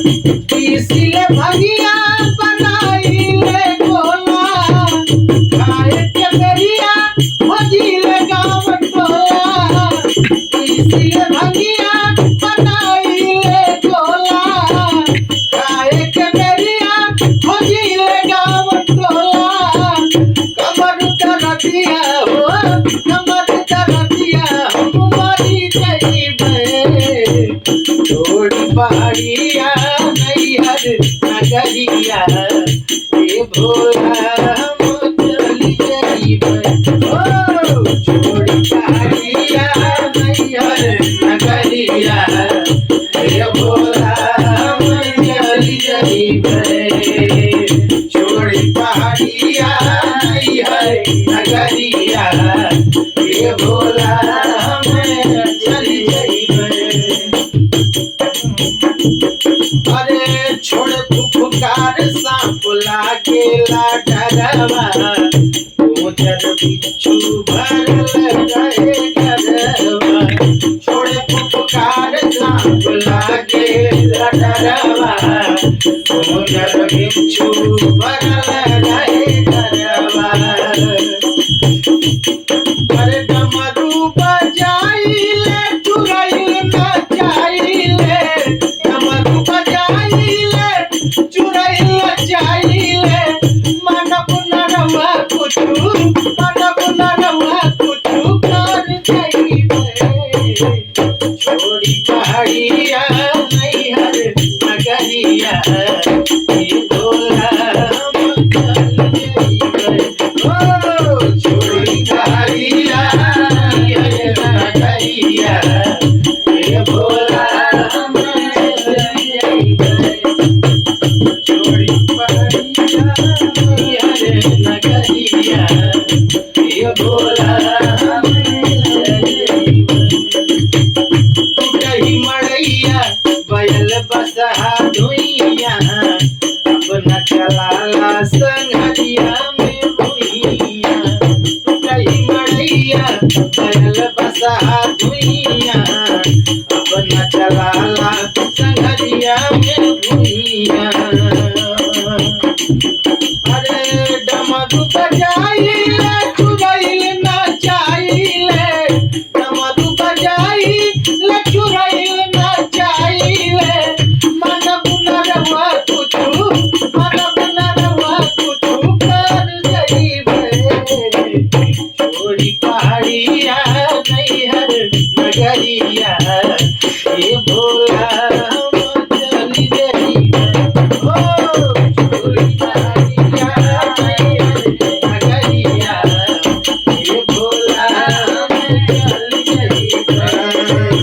पीसिले भगिया बनाइले गोला खाए के बेरिया भजिले गाँव टोला पीसिले भगिया बनाइले गोला खाए के बेरिया भजिले गाँव टोला कमर दरदिया हो कमर दरदिया हम मरी जइबे छोड़ी पहाड़िया नैहर नगरिया ए भोला हम चली जइबे ओ छोड़ी पहाड़िया नैहर नगरिया ए भोला हम चली जइबे छोड़ी पहाड़िया नैहर नगरिया ए भोला हम चली जइबे अरे छोड़ फुफकार सांप लागेला डरवा उधर बिच्छू भरल रहे डरवा छोड़ फुफकार सांप लागेला डरवा उधर बिच्छू भरल रहे डरवा अरे डमरू बजाइले चुरैल नचाइले डमरू बजाइले चुरैल नचाइले मानव नरवा कुछु मानव नरवा कुछु कर जइबे छोड़ी पहाड़िया नैहर नगरिया ए भोला हम चल जइबे ओ छोड़ी पहाड़िया नैहर नगरिया ए भोला हम चल जइबे छोड़ी पहाड़िया नैहर नगरिया ए भोला हम चल जइबे टूटही मड़ैया बैल बसहा धुइया अपना चलाला संगरिया में भुइया टूटही मड़ैया बैल बसहा धुइया अपना चलाला संगरिया में भुइया